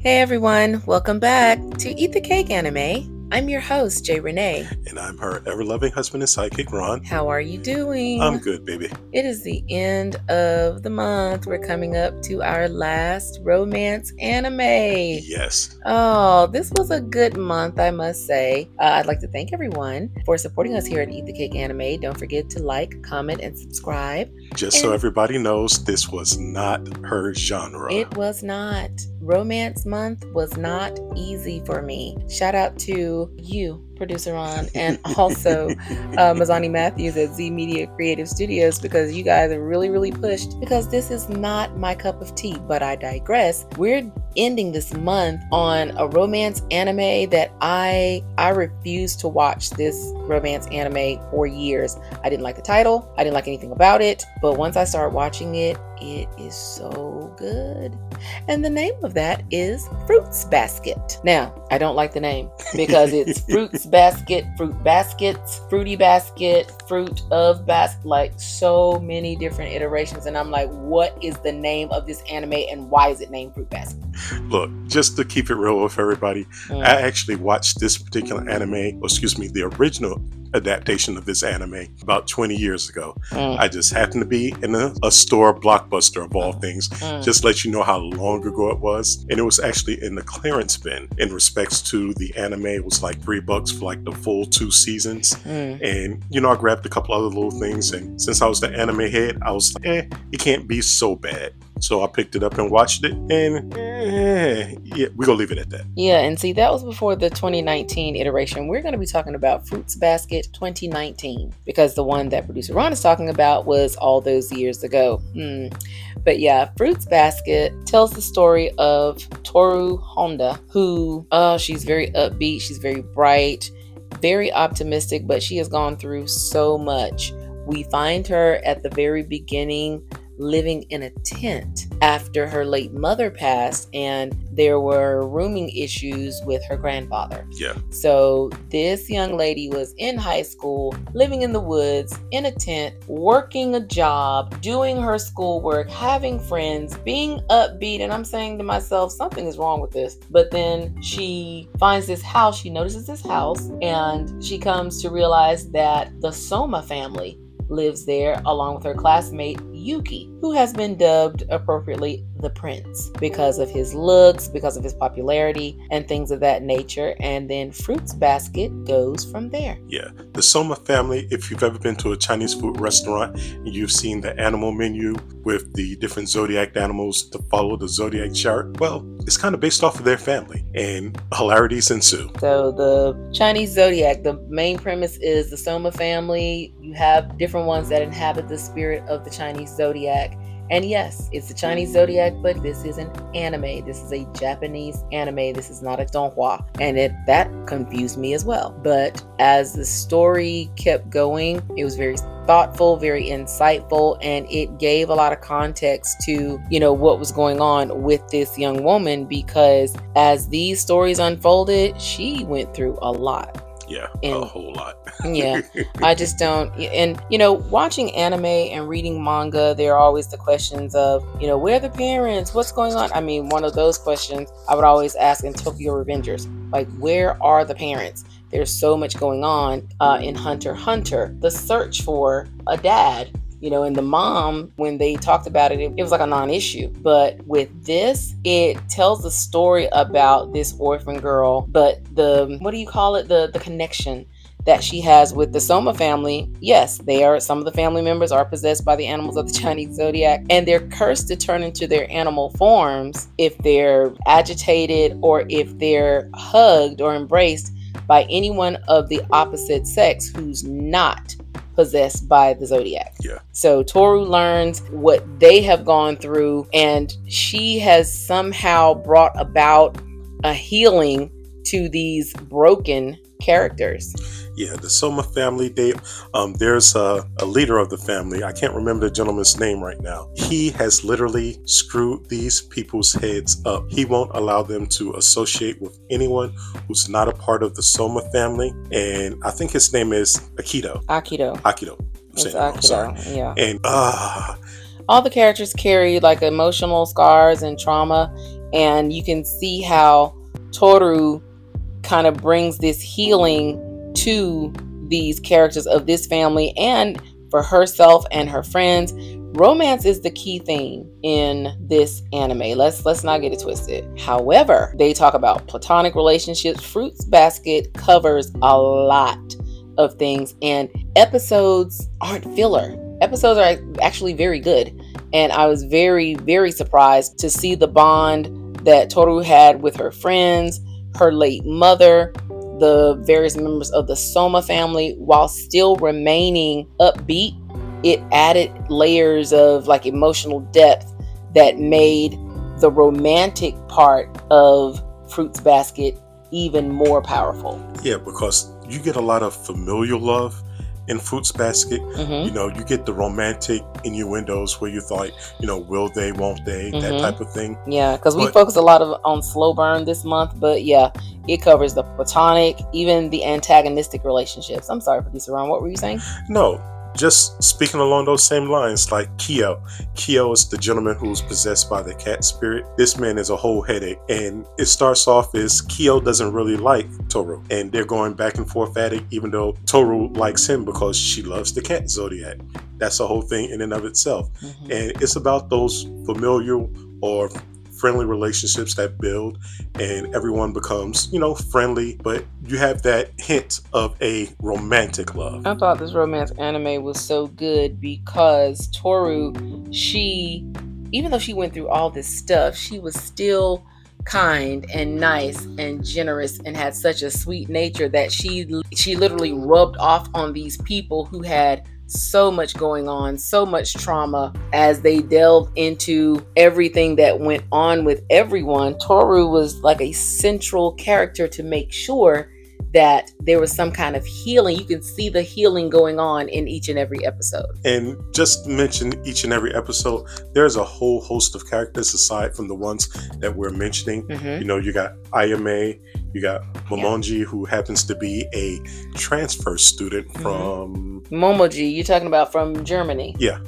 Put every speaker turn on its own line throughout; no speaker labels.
Hey everyone, welcome back to Eat the Cake Anime. I'm your host, Jay Renee.
And I'm her ever-loving husband and sidekick, Ron.
How are you doing?
I'm good, baby.
It is the end of the month. We're coming up to our last romance anime.
Yes.
Oh, this was a good month, I must say. I'd like to thank everyone for supporting us here at Eat the Cake Anime. Don't forget to like, comment, and subscribe.
Just so everybody knows, this was not her genre.
It was not. Romance month was not easy for me. Shout out to you, producer Ron, and also Mazzani Matthews at Z Media Creative Studios, because you guys are really pushed, because this is not my cup of tea, but I digress. We're ending this month on a romance anime that I refused to watch this romance anime for years. I didn't like the title. I didn't like anything about it. But once I started watching it, it is so good. And the name of that is Fruits Basket. Now, I don't like the name because it's Fruits Basket, Fruit Baskets, Fruity Basket, Fruit of Basket, like so many different iterations. And I'm like, what is the name of this anime and why is it named Fruit Basket?
Look, just to keep it real with everybody, I actually watched this particular anime, the original adaptation of this anime about 20 years ago. I just happened to be in a store, Blockbuster of all things, just let you know how long ago it was. And it was actually in the clearance bin in respects to the anime. It was like $3 for like the full 2 seasons. And, I grabbed a couple other little things. And since I was the anime head, I was like, it can't be so bad. So I picked it up and watched it, and yeah, we're going to leave it at that.
Yeah, and see, that was before the 2019 iteration. We're going to be talking about Fruits Basket 2019, because the one that producer Ron is talking about was all those years ago. But yeah, Fruits Basket tells the story of Toru Honda, who, she's very upbeat, she's very bright, very optimistic, but she has gone through so much. We find her at the very beginning living in a tent after her late mother passed, and there were rooming issues with her grandfather.
Yeah.
So this young lady was in high school, living in the woods, in a tent, working a job, doing her schoolwork, having friends, being upbeat, and I'm saying to myself, something is wrong with this. But then she finds this house, she notices this house, and she comes to realize that the Soma family lives there, along with her classmate Yuki, who has been dubbed appropriately the Prince because of his looks, because of his popularity, and things of that nature. And then Fruits Basket goes from there.
Yeah, the Soma family, if you've ever been to a Chinese food restaurant and you've seen the animal menu with the different zodiac animals to follow the zodiac chart, well, it's kind of based off of their family, and hilarities ensue.
So the Chinese zodiac, the main premise is the Soma family. You have different ones that inhabit the spirit of the Chinese zodiac. And yes, it's the Chinese zodiac, but this is an anime. This is a Japanese anime. This is not a donghua. And that confused me as well. But as the story kept going, it was very thoughtful, very insightful, and it gave a lot of context to, what was going on with this young woman, because as these stories unfolded, she went through a lot.
Yeah, a whole lot.
Yeah, I just don't. And, watching anime and reading manga, there are always the questions of, where are the parents? What's going on? I mean, one of those questions I would always ask in Tokyo Revengers, like, where are the parents? There's so much going on in Hunter x Hunter. The search for a dad. And the mom, when they talked about it, it was like a non-issue. But with this, it tells the story about this orphan girl, but the connection that she has with the Soma family. Yes, some of the family members are possessed by the animals of the Chinese zodiac, and they're cursed to turn into their animal forms if they're agitated or if they're hugged or embraced by anyone of the opposite sex who's not possessed by the zodiac.
Yeah.
So Toru learns what they have gone through, and she has somehow brought about a healing to these broken characters.
Yeah, the Soma family, there's a leader of the family. I can't remember the gentleman's name right now. He has literally screwed these people's heads up. He won't allow them to associate with anyone who's not a part of the Soma family. And I think his name is Akito.
It's Akito, yeah.
And
all the characters carry like emotional scars and trauma, and you can see how Toru kind of brings this healing to these characters of this family and for herself and her friends. Romance is the key theme in this anime. Let's not get it twisted. However, they talk about platonic relationships. Fruits Basket covers a lot of things, and episodes aren't filler. Episodes are actually very good, and I was very, very surprised to see the bond that Toru had with her friends, her late mother, the various members of the Soma family, while still remaining upbeat. It added layers of like emotional depth that made the romantic part of Fruits Basket even more powerful.
Yeah, because you get a lot of familial love in Fruits Basket. You know, you get the romantic innuendos where you thought, you know, will they, won't they, that type of thing.
Yeah, because we focus a lot on slow burn this month, but yeah, it covers the platonic, even the antagonistic relationships. I'm sorry, Producer Ron, what were you saying?
No, just speaking along those same lines, like Kyo. Kyo is the gentleman who's possessed by the cat spirit. This man is a whole headache, and it starts off as Kyo doesn't really like Toru, and they're going back and forth at it, even though Toru likes him because she loves the cat zodiac. That's a whole thing in and of itself. And it's about those familial or friendly relationships that build, and everyone becomes, you know, friendly, but you have that hint of a romantic love.
I thought this romance anime was so good because Toru, even though she went through all this stuff, she was still kind and nice and generous and had such a sweet nature that she literally rubbed off on these people who had so much going on, so much trauma. As they delved into everything that went on with everyone, Toru was like a central character to make sure that there was some kind of healing. You can see the healing going on in each and every episode.
And just to mention each and every episode, there's a whole host of characters aside from the ones that we're mentioning. You know, you got Ayame, you got Momonji, who happens to be a transfer student from
Momoji, you're talking about from Germany. Yeah,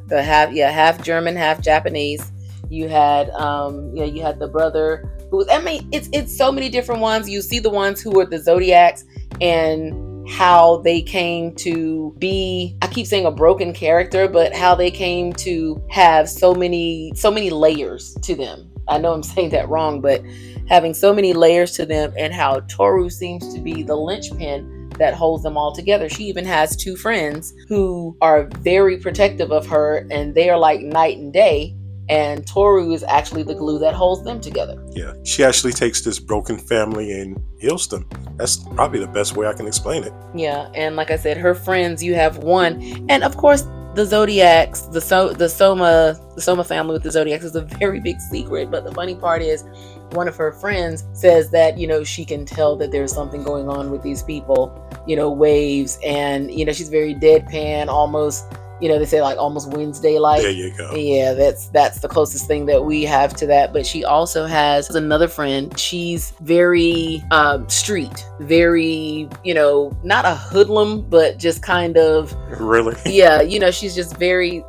the half German, half Japanese. You had you had the brother who was, I mean, it's so many different ones. You see the ones who are the Zodiacs and how they came to be, I keep saying a broken character, but how they came to have so many layers to them. I know I'm saying that wrong, but having so many layers to them, and how Toru seems to be the linchpin that holds them all together. She even has two friends who are very protective of her, and they are like night and day. And Toru is actually the glue that holds them together.
Yeah, she actually takes this broken family and heals them. That's probably the best way I can explain it.
Yeah, and like I said, her friends, you have one, and of course the Zodiacs, the Soma family with the Zodiacs is a very big secret. But the funny part is, one of her friends says that, you know, she can tell that there's something going on with these people, you know, waves, and, you know, she's very deadpan, almost, you know, they say like almost Wednesday-like.
There you go.
Yeah, that's the closest thing that we have to that. But she also has another friend. She's very street, very, you know, not a hoodlum, but just kind of
really.
Yeah, you know, she's just very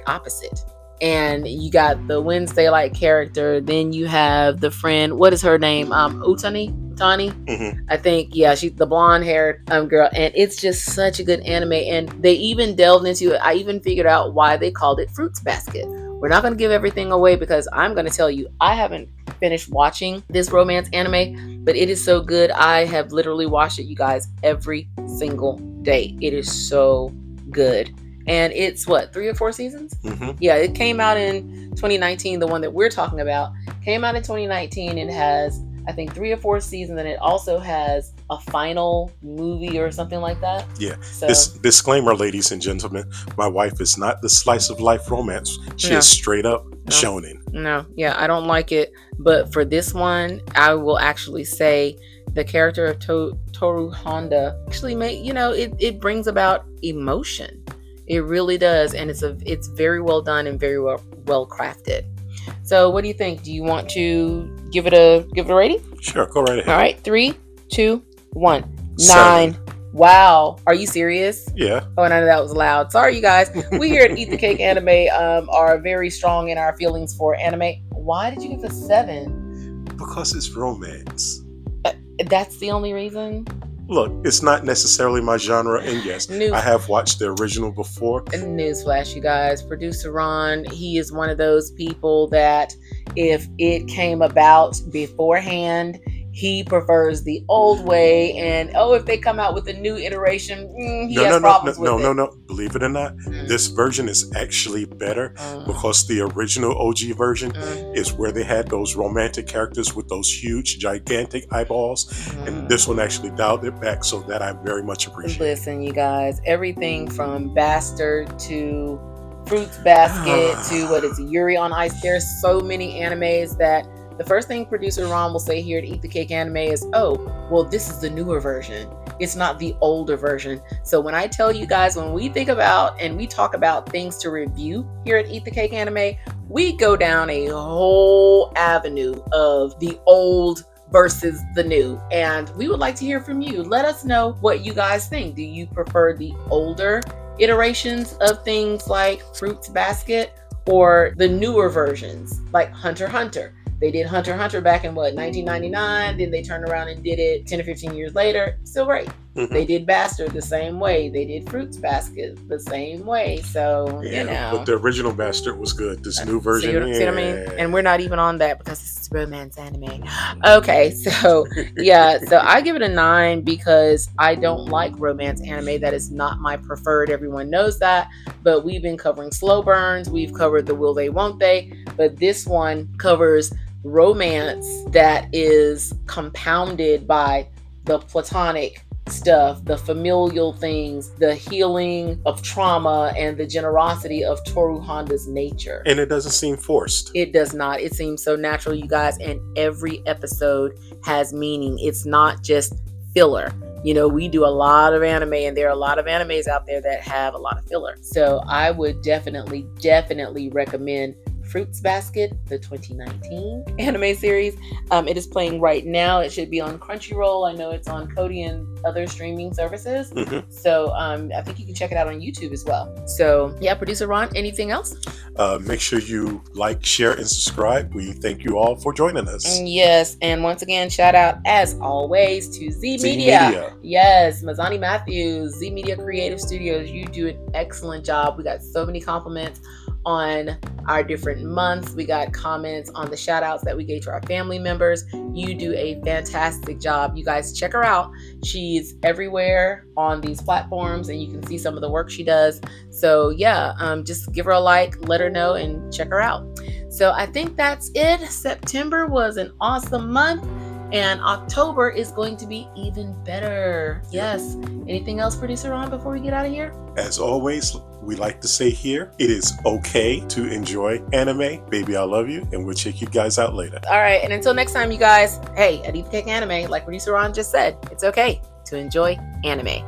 opposite. And you got the Wednesday-like character. Then you have the friend. What is her name? Tani. I think, yeah, she's the blonde-haired girl, and it's just such a good anime. And they even delved into it. I even figured out why they called it Fruits Basket. We're not going to give everything away, because I'm going to tell you, I haven't finished watching this romance anime, but it is so good. I have literally watched it, you guys, every single day. It is so good. And it's 3 or 4 seasons? Yeah, it came out in 2019. The one that we're talking about came out in 2019 and has, I think, 3 or 4 seasons, and it also has a final movie or something like that.
Yeah. So, this disclaimer, ladies and gentlemen, my wife is not the slice of life romance. She is straight up shonen.
No, yeah, I don't like it. But for this one, I will actually say the character of Toru Honda actually it brings about emotion. It really does, and it's very well done and very well crafted. So, what do you think? Do you want to give it a rating?
Sure, go right ahead.
All right, 3, 2, 1.
7.
9. Wow, are you serious?
Yeah.
Oh, and I know that was loud. Sorry, you guys. We here at Eat the Cake Anime are very strong in our feelings for anime. why did you give a 7?
Because it's romance.
That's the only reason?
Look, it's not necessarily my genre, and yes, I have watched the original before.
Newsflash, you guys. Producer Ron, he is one of those people that if it came about beforehand, he prefers the old way. And if they come out with a new iteration, he has problems with it.
No. Believe it or not, this version is actually better because the original OG version is where they had those romantic characters with those huge, gigantic eyeballs. And this one actually dialed it back, so that I very much appreciate.
Listen, you guys, everything from Bastard to Fruits Basket to what is Yuri on Ice. There's so many animes that the first thing producer Ron will say here at Eat the Cake Anime is, this is the newer version. It's not the older version. So when I tell you guys, when we think about and we talk about things to review here at Eat the Cake Anime, we go down a whole avenue of the old versus the new. And we would like to hear from you. Let us know what you guys think. Do you prefer the older iterations of things like Fruits Basket or the newer versions like Hunter x Hunter? They did Hunter x Hunter back in 1999. Then they turned around and did it 10 or 15 years later. Still great. They did Bastard the same way. They did Fruits Basket the same way. So,
But the original Bastard was good. This new version.
See what I mean? And we're not even on that because it's romance anime. Okay, so so I give it a 9 because I don't like romance anime. That is not my preferred. Everyone knows that. But we've been covering slow burns. We've covered the will they, won't they. But this one covers romance that is compounded by the platonic stuff, the familial things, the healing of trauma, and the generosity of Toru Honda's nature.
And it doesn't seem forced.
It does not. It seems so natural, you guys, and every episode has meaning. It's not just filler. We do a lot of anime, and there are a lot of animes out there that have a lot of filler. So I would definitely recommend Fruits Basket, the 2019 anime series. It is playing right now. It should be on Crunchyroll. I know it's on Kodi and other streaming services. So I think you can check it out on YouTube as well. So producer Ron, anything else?
Make sure you like, share, and subscribe. We thank you all for joining us.
Yes, and once again, shout out as always to Z Media. Yes, Mazani Matthews, Z Media Creative Studios. You do an excellent job. We got so many compliments on our different months. We got comments on the shout outs that we gave to our family members. You do a fantastic job. You guys check her out. She's everywhere on these platforms and you can see some of the work she does. So just give her a like, let her know, and check her out. So I think that's it. September was an awesome month and October is going to be even better. Yes. Anything else, producer Ron, before we get out of here?
As always, we like to say here, it is okay to enjoy anime. Baby, I love you, and we'll check you guys out later.
All right, and until next time, you guys, at Eat the Cake Anime, like producer Ron just said, it's okay to enjoy anime.